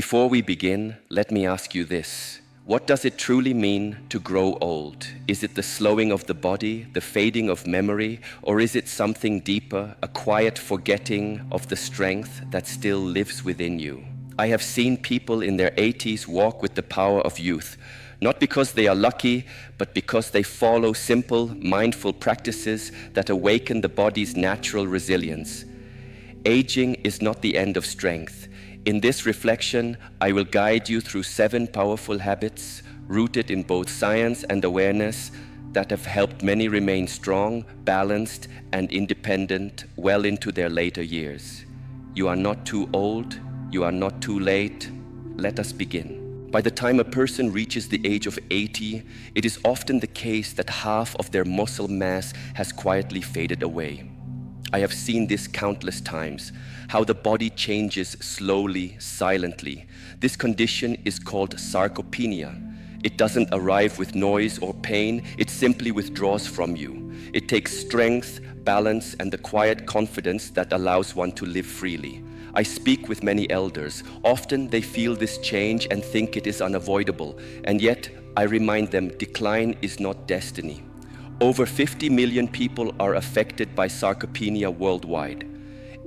Before we begin, let me ask you this. What does it truly mean to grow old? Is it the slowing of the body, the fading of memory, or is it something deeper, a quiet forgetting of the strength that still lives within you? I have seen people in their 80s walk with the power of youth, not because they are lucky, but because they follow simple, mindful practices that awaken the body's natural resilience. Aging is not the end of strength. In this reflection, I will guide you through 7 powerful habits rooted in both science and awareness that have helped many remain strong, balanced, and independent well into their later years. You are not too old, you are not too late. Let us begin. By the time a person reaches the age of 80, it is often the case that half of their muscle mass has quietly faded away. I have seen this countless times, how the body changes slowly, silently. This condition is called sarcopenia. It doesn't arrive with noise or pain, it simply withdraws from you. It takes strength, balance, and the quiet confidence that allows one to live freely. I speak with many elders. Often they feel this change and think it is unavoidable, and yet I remind them decline is not destiny. Over 50 million people are affected by sarcopenia worldwide.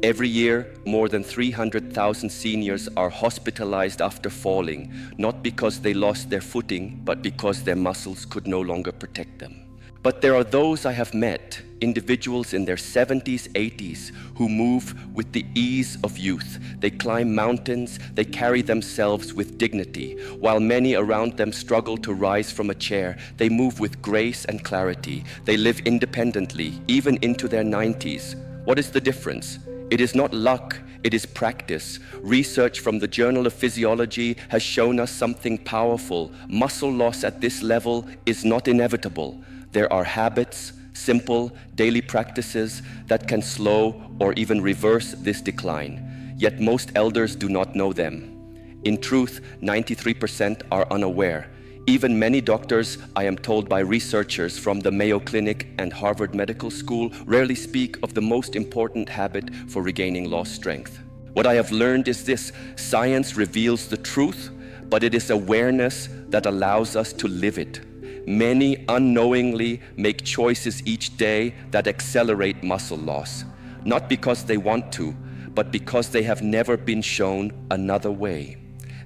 Every year, more than 300,000 seniors are hospitalized after falling, not because they lost their footing, but because their muscles could no longer protect them. But there are those I have met, individuals in their 70s, 80s, who move with the ease of youth. They climb mountains, they carry themselves with dignity. While many around them struggle to rise from a chair, they move with grace and clarity. They live independently, even into their 90s. What is the difference? It is not luck, it is practice. Research from the Journal of Physiology has shown us something powerful. Muscle loss at this level is not inevitable. There are habits, simple daily practices that can slow or even reverse this decline. Yet most elders do not know them. In truth, 93% are unaware. Even many doctors, I am told by researchers from the Mayo Clinic and Harvard Medical School, rarely speak of the most important habit for regaining lost strength. What I have learned is this: science reveals the truth, but it is awareness that allows us to live it. Many unknowingly make choices each day that accelerate muscle loss, not because they want to, but because they have never been shown another way.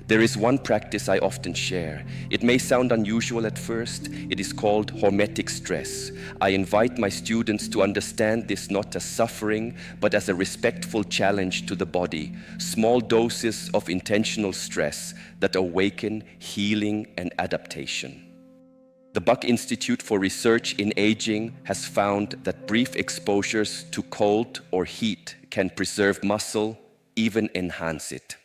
There is one practice I often share. It may sound unusual at first. It is called hormetic stress. I invite my students to understand this not as suffering, but as a respectful challenge to the body. Small doses of intentional stress that awaken healing and adaptation. The Buck Institute for Research in Aging has found that brief exposures to cold or heat can preserve muscle, even enhance it.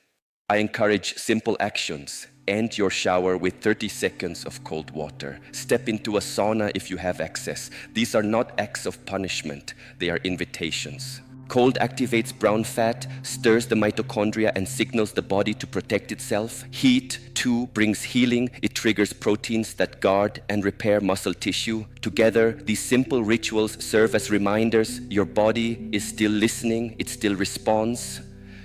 I encourage simple actions. End your shower with 30 seconds of cold water. Step into a sauna if you have access. These are not acts of punishment, they are invitations. Cold activates brown fat, stirs the mitochondria, and signals the body to protect itself. Heat, too, brings healing. It triggers proteins that guard and repair muscle tissue. Together, these simple rituals serve as reminders your body is still listening, it still responds.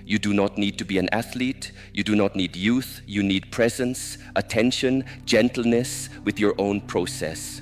You do not need to be an athlete. You do not need youth. You need presence, attention, gentleness with your own process.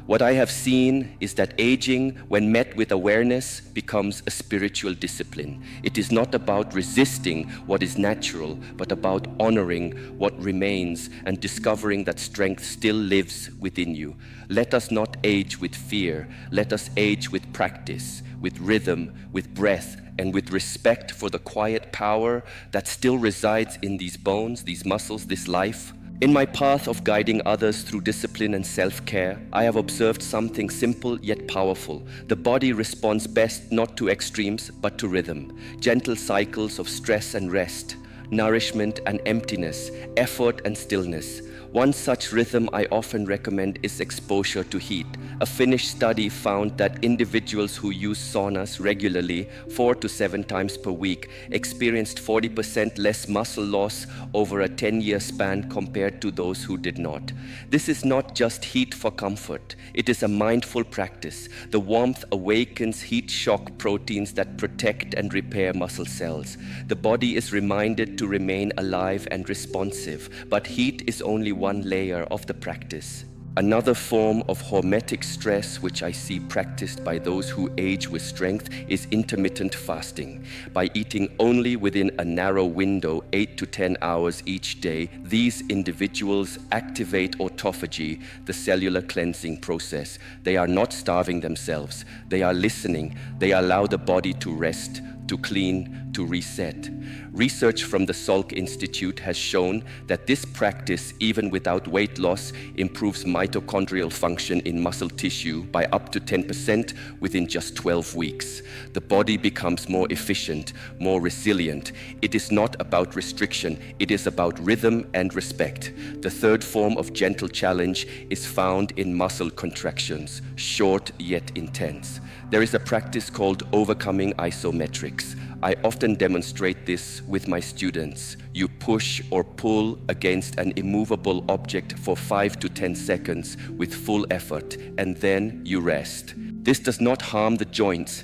What I have seen is that aging, when met with awareness, becomes a spiritual discipline. It is not about resisting what is natural, but about honoring what remains and discovering that strength still lives within you. Let us not age with fear. Let us age with practice, with rhythm, with breath, and with respect for the quiet power that still resides in these bones, these muscles, this life. In my path of guiding others through discipline and self-care, I have observed something simple yet powerful. The body responds best not to extremes, but to rhythm. Gentle cycles of stress and rest, nourishment and emptiness, effort and stillness. One such rhythm I often recommend is exposure to heat. A Finnish study found that individuals who use saunas regularly 4 to 7 times per week experienced 40% less muscle loss over a 10-year span compared to those who did not. This is not just heat for comfort. It is a mindful practice. The warmth awakens heat shock proteins that protect and repair muscle cells. The body is reminded to remain alive and responsive, but heat is only one layer of the practice. Another form of hormetic stress, which I see practiced by those who age with strength, is intermittent fasting. By eating only within a narrow window, 8 to 10 hours each day, these individuals activate autophagy, the cellular cleansing process. They are not starving themselves. They are listening. They allow the body to rest, to clean, to reset. Research from the Salk Institute has shown that this practice, even without weight loss, improves mitochondrial function in muscle tissue by up to 10% within just 12 weeks. The body becomes more efficient, more resilient. It is not about restriction, it is about rhythm and respect. The third form of gentle challenge is found in muscle contractions, short yet intense. There is a practice called overcoming isometrics. I often demonstrate this with my students. You push or pull against an immovable object for 5 to 10 seconds with full effort, and then you rest. This does not harm the joints.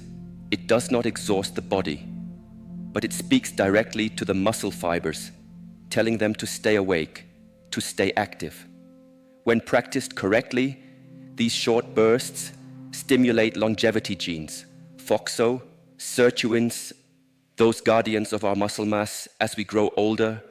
It does not exhaust the body, but it speaks directly to the muscle fibers, telling them to stay awake, to stay active. When practiced correctly, these short bursts stimulate longevity genes, FOXO, sirtuins, those guardians of our muscle mass as we grow older.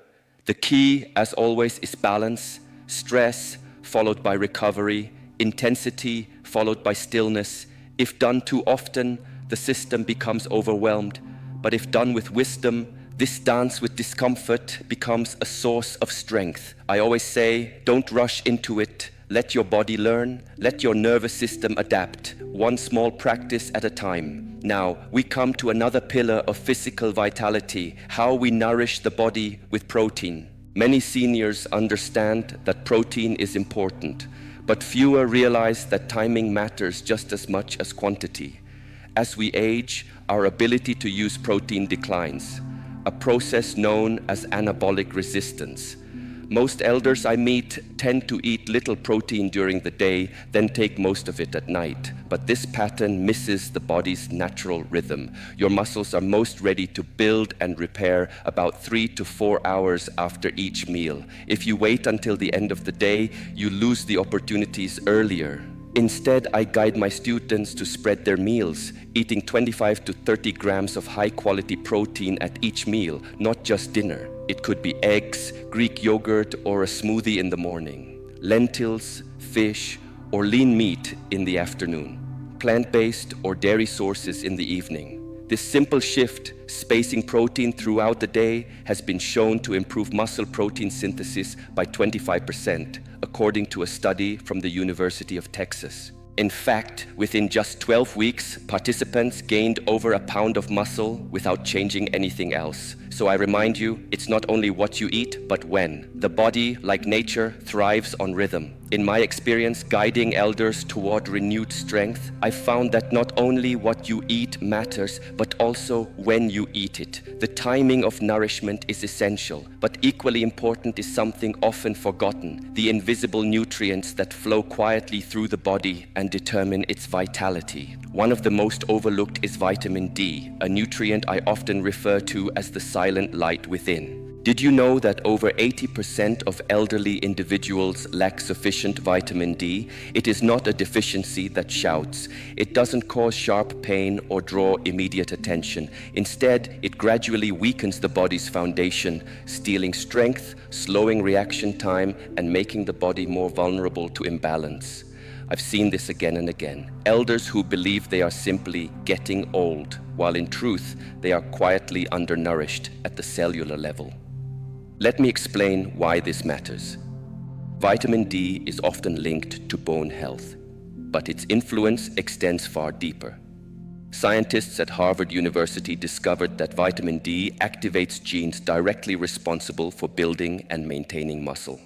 The key, as always, is balance, stress followed by recovery, intensity followed by stillness. If done too often, the system becomes overwhelmed. But if done with wisdom, this dance with discomfort becomes a source of strength. I always say, don't rush into it. Let your body learn, let your nervous system adapt, one small practice at a time. Now, we come to another pillar of physical vitality, how we nourish the body with protein. Many seniors understand that protein is important, but fewer realize that timing matters just as much as quantity. As we age, our ability to use protein declines, a process known as anabolic resistance. Most elders I meet tend to eat little protein during the day, then take most of it at night. But this pattern misses the body's natural rhythm. Your muscles are most ready to build and repair about 3 to 4 hours after each meal. If you wait until the end of the day, you lose the opportunities earlier. Instead, I guide my students to spread their meals, eating 25 to 30 grams of high-quality protein at each meal, not just dinner. It could be eggs, Greek yogurt, or a smoothie in the morning. Lentils, fish, or lean meat in the afternoon. Plant-based or dairy sources in the evening. This simple shift, spacing protein throughout the day, has been shown to improve muscle protein synthesis by 25%, according to a study from the University of Texas. In fact, within just 12 weeks, participants gained over a pound of muscle without changing anything else. So I remind you, it's not only what you eat, but when. The body, like nature, thrives on rhythm. In my experience guiding elders toward renewed strength, I found that not only what you eat matters, but also when you eat it. The timing of nourishment is essential, but equally important is something often forgotten, the invisible nutrients that flow quietly through the body and determine its vitality. One of the most overlooked is vitamin D, a nutrient I often refer to as the silent light within. Did you know that over 80% of elderly individuals lack sufficient vitamin D? It is not a deficiency that shouts. It doesn't cause sharp pain or draw immediate attention. Instead, it gradually weakens the body's foundation, stealing strength, slowing reaction time, and making the body more vulnerable to imbalance. I've seen this again and again. Elders who believe they are simply getting old, while in truth, they are quietly undernourished at the cellular level. Let me explain why this matters. Vitamin D is often linked to bone health, but its influence extends far deeper. Scientists at Harvard University discovered that vitamin D activates genes directly responsible for building and maintaining muscle.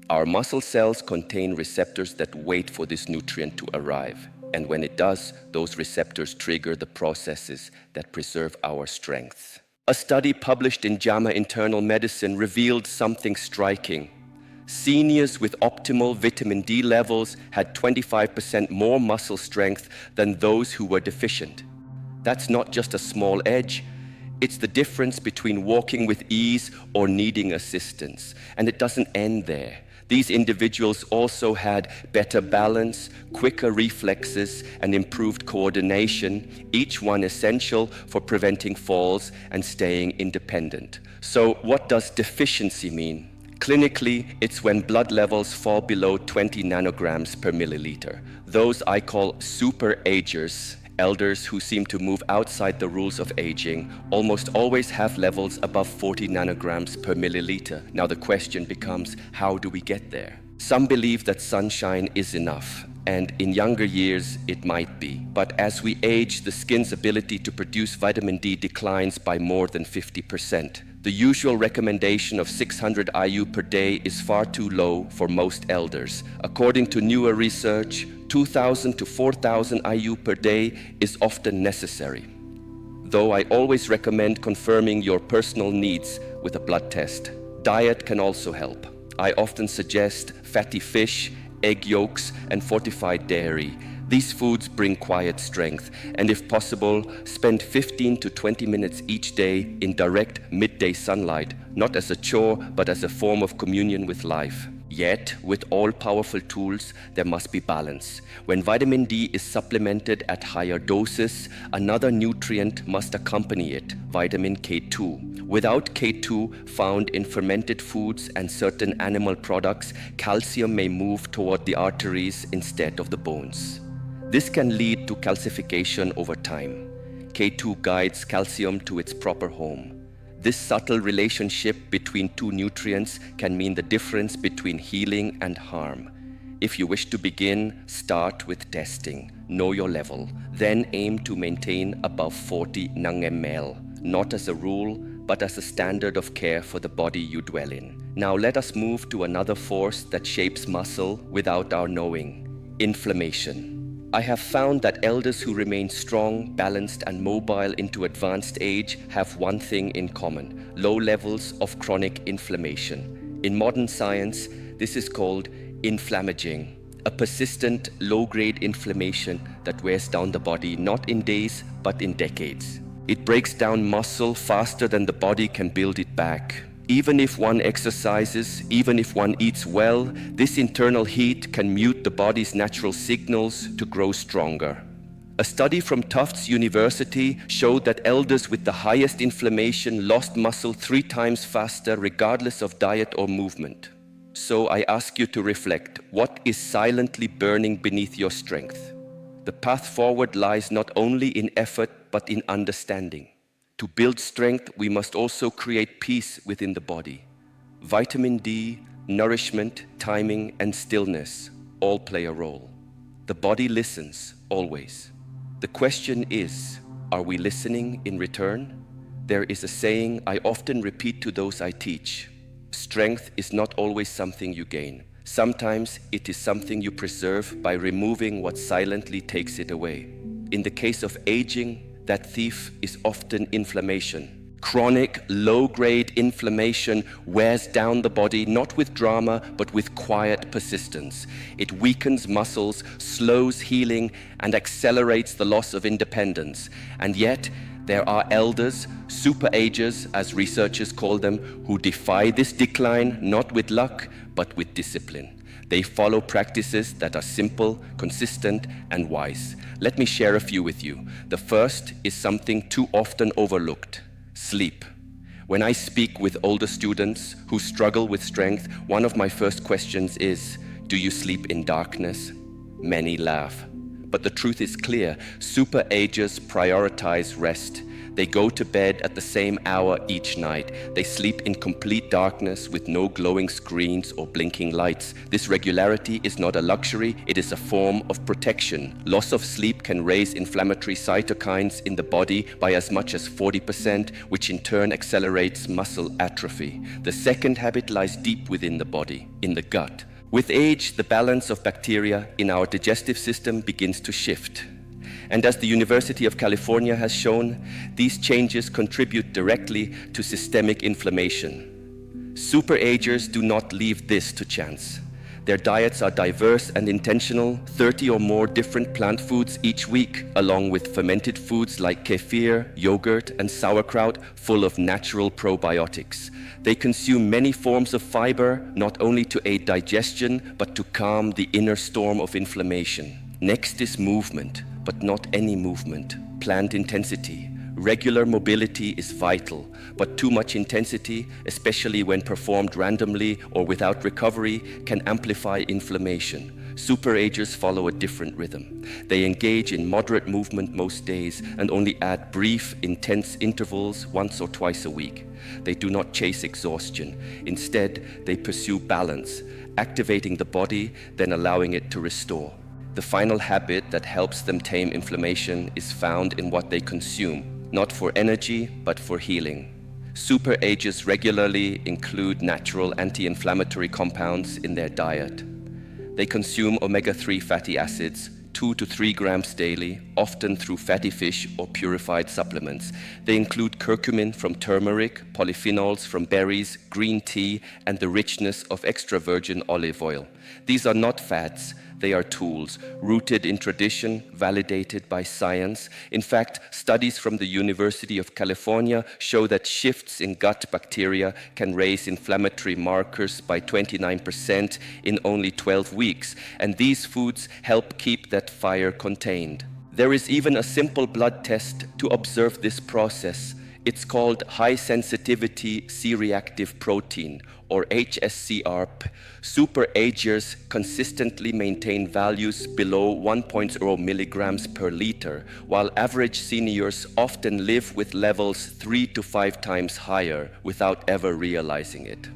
Our muscle cells contain receptors that wait for this nutrient to arrive. And when it does, those receptors trigger the processes that preserve our strength. A study published in JAMA Internal Medicine revealed something striking. Seniors with optimal vitamin D levels had 25% more muscle strength than those who were deficient. That's not just a small edge, it's the difference between walking with ease or needing assistance. And it doesn't end there. These individuals also had better balance, quicker reflexes, and improved coordination, each one essential for preventing falls and staying independent. So what does deficiency mean? Clinically, it's when blood levels fall below 20 nanograms per milliliter. Those I call super agers, elders who seem to move outside the rules of aging, almost always have levels above 40 nanograms per milliliter. Now the question becomes, how do we get there? Some believe that sunshine is enough, and in younger years it might be. But as we age, the skin's ability to produce vitamin D declines by more than 50%. The usual recommendation of 600 IU per day is far too low for most elders. According to newer research, 2,000 to 4,000 IU per day is often necessary. Though I always recommend confirming your personal needs with a blood test. Diet can also help. I often suggest fatty fish, egg yolks, and fortified dairy. These foods bring quiet strength, and if possible, spend 15 to 20 minutes each day in direct midday sunlight, not as a chore, but as a form of communion with life. Yet, with all-powerful tools, there must be balance. When vitamin D is supplemented at higher doses, another nutrient must accompany it, vitamin K2. Without K2 found in fermented foods and certain animal products, calcium may move toward the arteries instead of the bones. This can lead to calcification over time. K2 guides calcium to its proper home. This subtle relationship between two nutrients can mean the difference between healing and harm. If you wish to begin, start with testing. Know your level. Then aim to maintain above 40 nang-ml, not as a rule, but as a standard of care for the body you dwell in. Now let us move to another force that shapes muscle without our knowing: inflammation. I have found that elders who remain strong, balanced, and mobile into advanced age have one thing in common: low levels of chronic inflammation. In modern science, this is called inflammaging, a persistent, low-grade inflammation that wears down the body not in days, but in decades. It breaks down muscle faster than the body can build it back. Even if one exercises, even if one eats well, this internal heat can mute the body's natural signals to grow stronger. A study from Tufts University showed that elders with the highest inflammation lost muscle 3 times faster regardless of diet or movement. So I ask you to reflect, what is silently burning beneath your strength? The path forward lies not only in effort, but in understanding. To build strength, we must also create peace within the body. Vitamin D, nourishment, timing, and stillness all play a role. The body listens, always. The question is, are we listening in return? There is a saying I often repeat to those I teach: strength is not always something you gain. Sometimes it is something you preserve by removing what silently takes it away. In the case of aging, that thief is often inflammation. Chronic, low-grade inflammation wears down the body not with drama, but with quiet persistence. It weakens muscles, slows healing, and accelerates the loss of independence. And yet, there are elders, super-agers, as researchers call them, who defy this decline not with luck, but with discipline. They follow practices that are simple, consistent, and wise. Let me share a few with you. The first is something too often overlooked: sleep. When I speak with older students who struggle with strength, one of my first questions is, do you sleep in darkness? Many laugh. But the truth is clear: super agers prioritize rest. They go to bed at the same hour each night. They sleep in complete darkness with no glowing screens or blinking lights. This regularity is not a luxury, it is a form of protection. Loss of sleep can raise inflammatory cytokines in the body by as much as 40%, which in turn accelerates muscle atrophy. The second habit lies deep within the body, in the gut. With age, the balance of bacteria in our digestive system begins to shift. And as the University of California has shown, these changes contribute directly to systemic inflammation. Superagers do not leave this to chance. Their diets are diverse and intentional, 30 or more different plant foods each week, along with fermented foods like kefir, yogurt, and sauerkraut, full of natural probiotics. They consume many forms of fiber, not only to aid digestion, but to calm the inner storm of inflammation. Next is movement, but not any movement. Planned intensity. Regular mobility is vital, but too much intensity, especially when performed randomly or without recovery, can amplify inflammation. Superagers follow a different rhythm. They engage in moderate movement most days and only add brief, intense intervals once or twice a week. They do not chase exhaustion. Instead, they pursue balance, activating the body, then allowing it to restore. The final habit that helps them tame inflammation is found in what they consume. Not for energy, but for healing. Superagers regularly include natural anti-inflammatory compounds in their diet. They consume omega-3 fatty acids, 2 to 3 grams daily, often through fatty fish or purified supplements. They include curcumin from turmeric, polyphenols from berries, green tea, and the richness of extra virgin olive oil. These are not fads. They are tools, rooted in tradition, validated by science. In fact, studies from the University of California show that shifts in gut bacteria can raise inflammatory markers by 29% in only 12 weeks, and these foods help keep that fire contained. There is even a simple blood test to observe this process. It's called high-sensitivity C-reactive protein, or HSCRP. Superagers consistently maintain values below 1.0 milligrams per liter, while average seniors often live with levels 3 to 5 times higher without ever realizing it.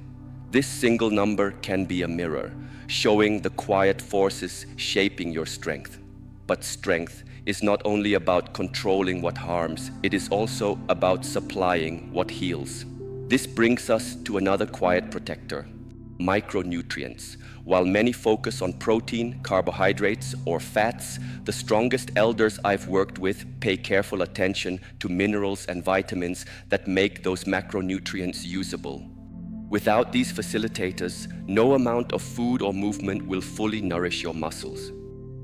This single number can be a mirror, showing the quiet forces shaping your strength. But strength is not only about controlling what harms, it is also about supplying what heals. This brings us to another quiet protector, micronutrients. While many focus on protein, carbohydrates, or fats, the strongest elders I've worked with pay careful attention to minerals and vitamins that make those macronutrients usable. Without these facilitators, no amount of food or movement will fully nourish your muscles.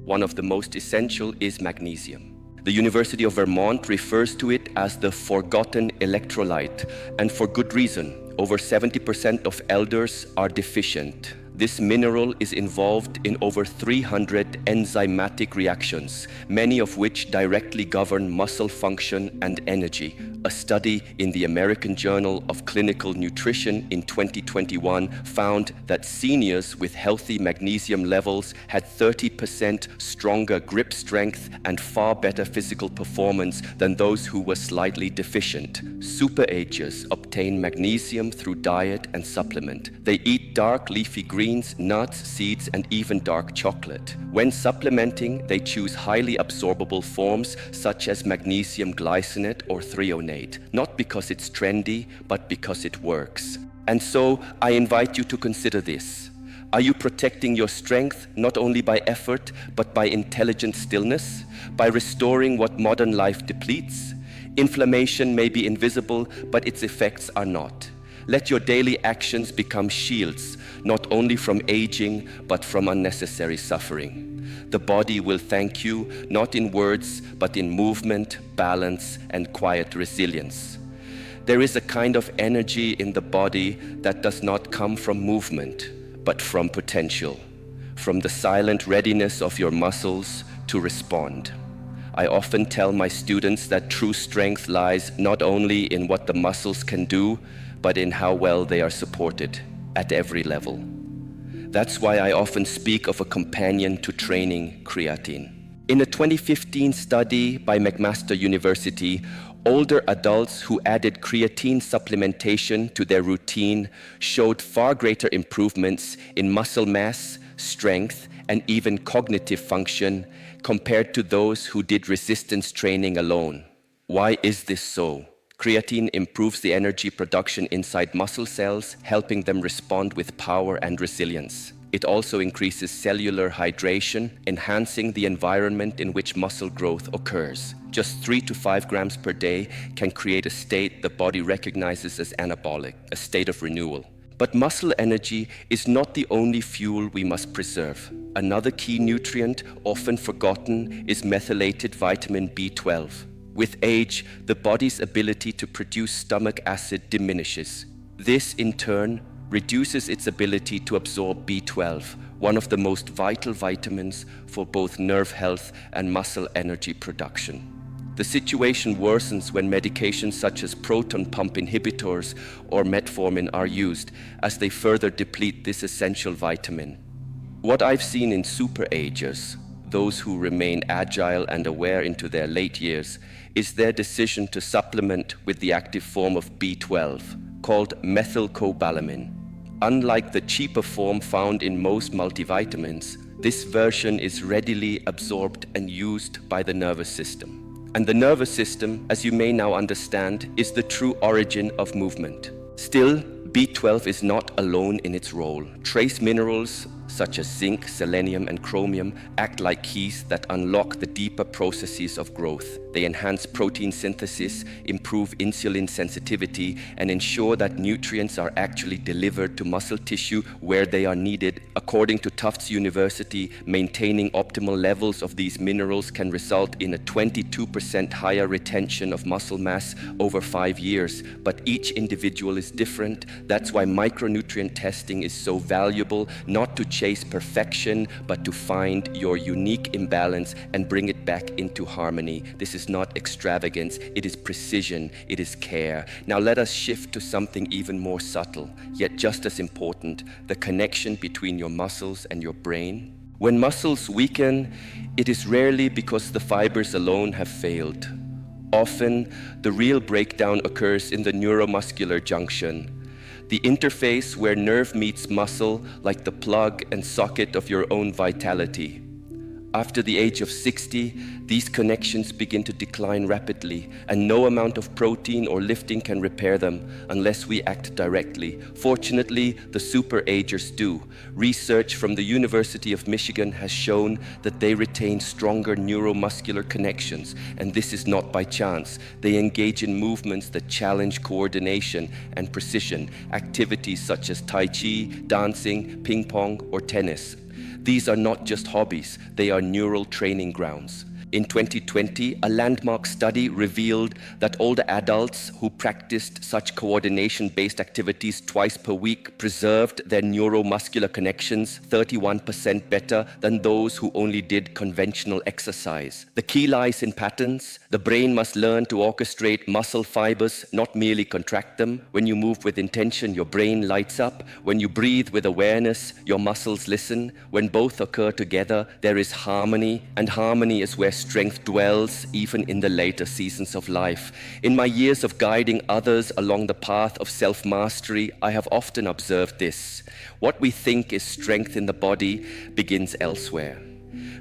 One of the most essential is magnesium. The University of Vermont refers to it as the forgotten electrolyte, and for good reason. Over 70% of elders are deficient. This mineral is involved in over 300 enzymatic reactions, many of which directly govern muscle function and energy. A study in the American Journal of Clinical Nutrition in 2021 found that seniors with healthy magnesium levels had 30% stronger grip strength and far better physical performance than those who were slightly deficient. Superagers obtain magnesium through diet and supplement. They eat dark leafy greens, nuts, seeds, and even dark chocolate. When supplementing, they choose highly absorbable forms such as magnesium glycinate or threonate. Not because it's trendy, but because it works. And so I invite you to consider this. Are you protecting your strength not only by effort, but by intelligent stillness? By restoring what modern life depletes? Inflammation may be invisible, but its effects are not. Let your daily actions become shields, not only from aging, but from unnecessary suffering. The body will thank you, not in words, but in movement, balance, and quiet resilience. There is a kind of energy in the body that does not come from movement, but from potential, from the silent readiness of your muscles to respond. I often tell my students that true strength lies not only in what the muscles can do, but in how well they are supported at every level. That's why I often speak of a companion to training, creatine. In a 2015 study by McMaster University, Older adults who added creatine supplementation to their routine showed far greater improvements in muscle mass, strength, and even cognitive function compared to those who did resistance training alone. Why is this so? Creatine improves the energy production inside muscle cells, helping them respond with power and resilience. It also increases cellular hydration, enhancing the environment in which muscle growth occurs. Just 3 to 5 grams per day can create a state the body recognizes as anabolic, a state of renewal. But muscle energy is not the only fuel we must preserve. Another key nutrient, often forgotten, is methylated vitamin B12. With age, the body's ability to produce stomach acid diminishes. This, in turn, reduces its ability to absorb B12, one of the most vital vitamins for both nerve health and muscle energy production. The situation worsens when medications such as proton pump inhibitors or metformin are used, as they further deplete this essential vitamin. What I've seen in superagers, those who remain agile and aware into their late years, is their decision to supplement with the active form of B12, called methylcobalamin. Unlike the cheaper form found in most multivitamins, this version is readily absorbed and used by the nervous system. And the nervous system, as you may now understand, is the true origin of movement. Still, B12 is not alone in its role. Trace minerals such as zinc, selenium, and chromium act like keys that unlock the deeper processes of growth. They enhance protein synthesis, improve insulin sensitivity, and ensure that nutrients are actually delivered to muscle tissue where they are needed. According to Tufts University, maintaining optimal levels of these minerals can result in a 22% higher retention of muscle mass over 5 years. But each individual is different. That's why micronutrient testing is so valuable, not to chase perfection, but to find your unique imbalance and bring it back into harmony. This is not extravagance, it is precision, it is care. Now let us shift to something even more subtle, yet just as important, the connection between your muscles and your brain. When muscles weaken, it is rarely because the fibers alone have failed. Often, the real breakdown occurs in the neuromuscular junction, the interface where nerve meets muscle, like the plug and socket of your own vitality. After the age of 60, these connections begin to decline rapidly, and no amount of protein or lifting can repair them unless we act directly. Fortunately, the superagers do. Research from the University of Michigan has shown that they retain stronger neuromuscular connections, and this is not by chance. They engage in movements that challenge coordination and precision, activities such as Tai Chi, dancing, ping pong, or tennis. These are not just hobbies, they are neural training grounds. In 2020, a landmark study revealed that older adults who practiced such coordination-based activities twice per week preserved their neuromuscular connections 31% better than those who only did conventional exercise. The key lies in patterns. The brain must learn to orchestrate muscle fibers, not merely contract them. When you move with intention, your brain lights up. When you breathe with awareness, your muscles listen. When both occur together, there is harmony, and harmony is where strength dwells even in the later seasons of life. In my years of guiding others along the path of self-mastery, I have often observed this. What we think is strength in the body begins elsewhere.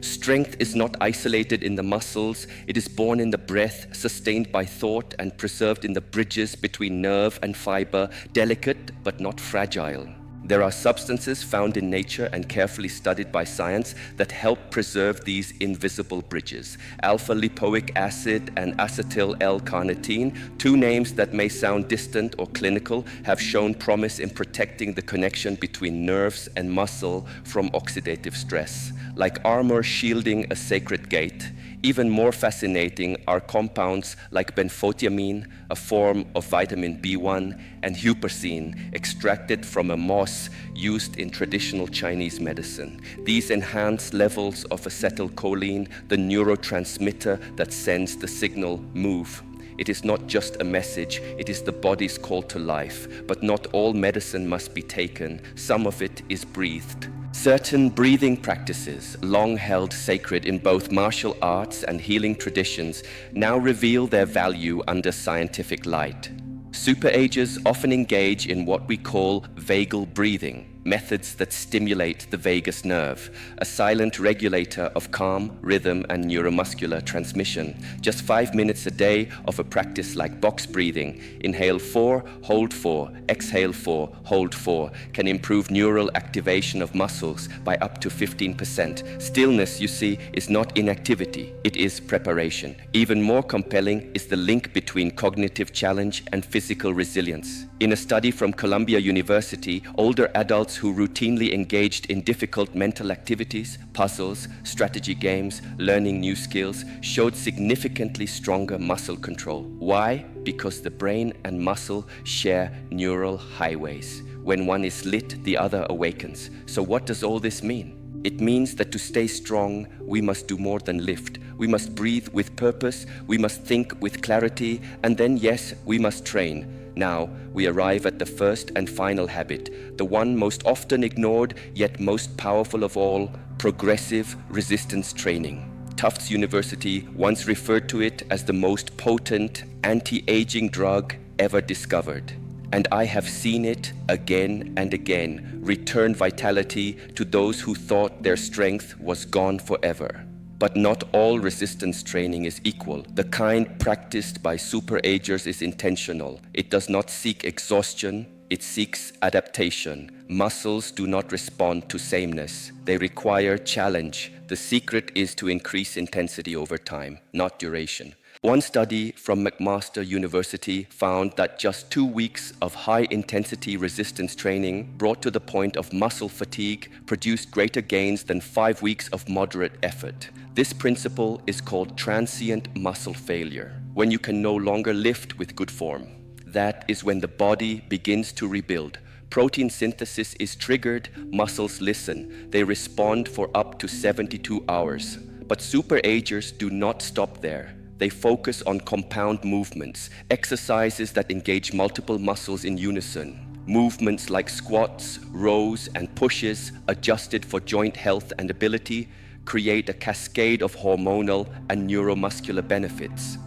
Strength is not isolated in the muscles, it is born in the breath, sustained by thought, and preserved in the bridges between nerve and fiber, delicate but not fragile. There are substances found in nature and carefully studied by science that help preserve these invisible bridges. Alpha-lipoic acid and acetyl L-carnitine, two names that may sound distant or clinical, have shown promise in protecting the connection between nerves and muscle from oxidative stress. Like armor shielding a sacred gate, even more fascinating are compounds like benfotiamine, a form of vitamin B1, and huperzine, extracted from a moss used in traditional Chinese medicine. These enhance levels of acetylcholine, the neurotransmitter that sends the signal move. It is not just a message, it is the body's call to life. But not all medicine must be taken. Some of it is breathed. Certain breathing practices, long held sacred in both martial arts and healing traditions, now reveal their value under scientific light. Superagers often engage in what we call vagal breathing, methods that stimulate the vagus nerve, a silent regulator of calm, rhythm, and neuromuscular transmission. Just 5 minutes a day of a practice like box breathing, inhale 4, hold 4, exhale 4, hold 4, can improve neural activation of muscles by up to 15%. Stillness, you see, is not inactivity, it is preparation. Even more compelling is the link between cognitive challenge and physical resilience. In a study from Columbia University, older adults who routinely engaged in difficult mental activities, puzzles, strategy games, learning new skills, showed significantly stronger muscle control. Why? Because the brain and muscle share neural highways. When one is lit, the other awakens. So what does all this mean? It means that to stay strong, we must do more than lift. We must breathe with purpose, we must think with clarity, and then, yes, we must train. Now, we arrive at the first and final habit, the one most often ignored, yet most powerful of all, progressive resistance training. Tufts University once referred to it as the most potent anti-aging drug ever discovered. And I have seen it again and again return vitality to those who thought their strength was gone forever. But not all resistance training is equal. The kind practiced by superagers is intentional. It does not seek exhaustion, it seeks adaptation. Muscles do not respond to sameness. They require challenge. The secret is to increase intensity over time, not duration. One study from McMaster University found that just 2 weeks of high-intensity resistance training brought to the point of muscle fatigue produced greater gains than 5 weeks of moderate effort. This principle is called transient muscle failure, when you can no longer lift with good form. That is when the body begins to rebuild. Protein synthesis is triggered, muscles listen. They respond for up to 72 hours. But superagers do not stop there. They focus on compound movements, exercises that engage multiple muscles in unison. Movements like squats, rows, and pushes, adjusted for joint health and ability, create a cascade of hormonal and neuromuscular benefits.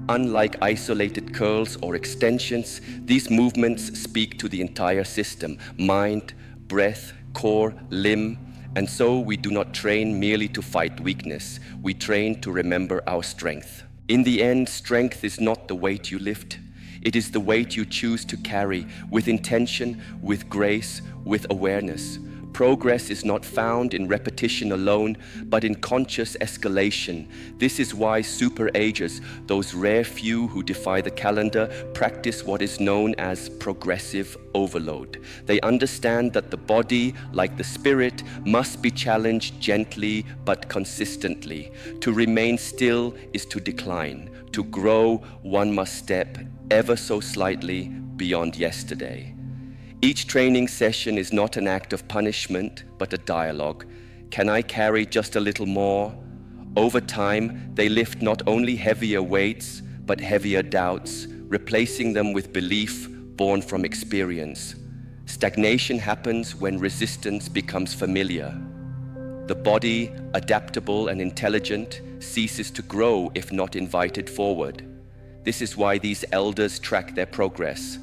Unlike isolated curls or extensions, these movements speak to the entire system, mind, breath, core, limb, and so we do not train merely to fight weakness. We train to remember our strength. In the end, strength is not the weight you lift. It is the weight you choose to carry with intention, with grace, with awareness. Progress is not found in repetition alone, but in conscious escalation. This is why superagers, those rare few who defy the calendar, practice what is known as progressive overload. They understand that the body, like the spirit, must be challenged gently but consistently. To remain still is to decline. To grow, one must step ever so slightly beyond yesterday. Each training session is not an act of punishment, but a dialogue. Can I carry just a little more? Over time, they lift not only heavier weights, but heavier doubts, replacing them with belief born from experience. Stagnation happens when resistance becomes familiar. The body, adaptable and intelligent, ceases to grow if not invited forward. This is why these elders track their progress.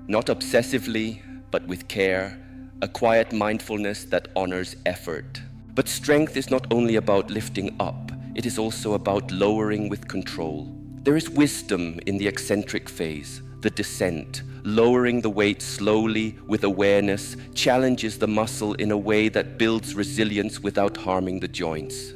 Not obsessively, but with care, a quiet mindfulness that honors effort. But strength is not only about lifting up, it is also about lowering with control. There is wisdom in the eccentric phase, the descent. Lowering the weight slowly with awareness challenges the muscle in a way that builds resilience without harming the joints.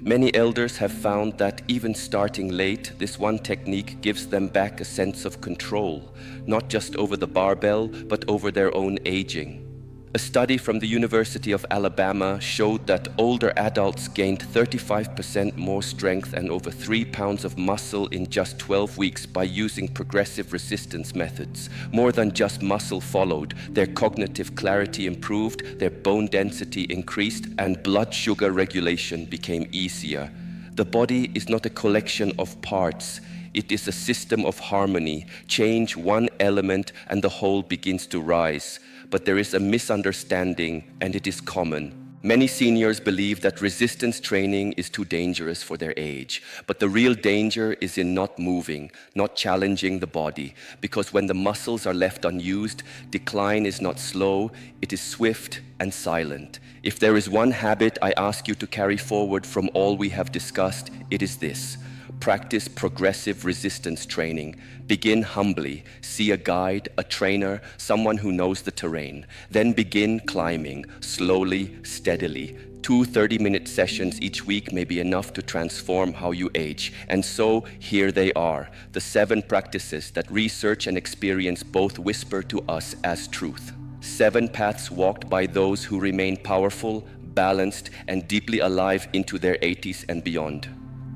Many elders have found that even starting late, this one technique gives them back a sense of control, not just over the barbell, but over their own aging. A study from the University of Alabama showed that older adults gained 35% more strength and over 3 pounds of muscle in just 12 weeks by using progressive resistance methods. More than just muscle followed, their cognitive clarity improved, their bone density increased, and blood sugar regulation became easier. The body is not a collection of parts. It is a system of harmony. Change one element and the whole begins to rise. But there is a misunderstanding, and it is common. Many seniors believe that resistance training is too dangerous for their age, but the real danger is in not moving, not challenging the body, because when the muscles are left unused, decline is not slow, it is swift and silent. If there is one habit I ask you to carry forward from all we have discussed, it is this. Practice progressive resistance training. Begin humbly. See a guide, a trainer, someone who knows the terrain. Then begin climbing, slowly, steadily. 2 30-minute sessions each week may be enough to transform how you age. And so, here they are, the 7 practices that research and experience both whisper to us as truth. 7 paths walked by those who remain powerful, balanced, and deeply alive into their 80s and beyond.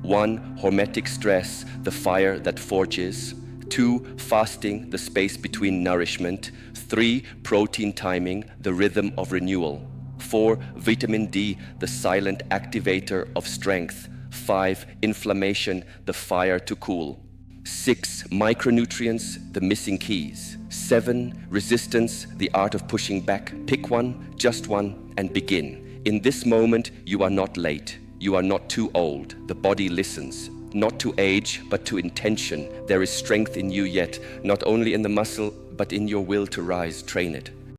1. Hormetic stress, the fire that forges. 2. Fasting, the space between nourishment. 3. Protein timing, the rhythm of renewal. 4. Vitamin D, the silent activator of strength. 5. Inflammation, the fire to cool. 6. Micronutrients, the missing keys. 7. Resistance, the art of pushing back. Pick one, just one, and begin. In this moment, you are not late. You are not too old. The body listens. Not to age, but to intention. There is strength in you yet, not only in the muscle, but in your will to rise. Train it.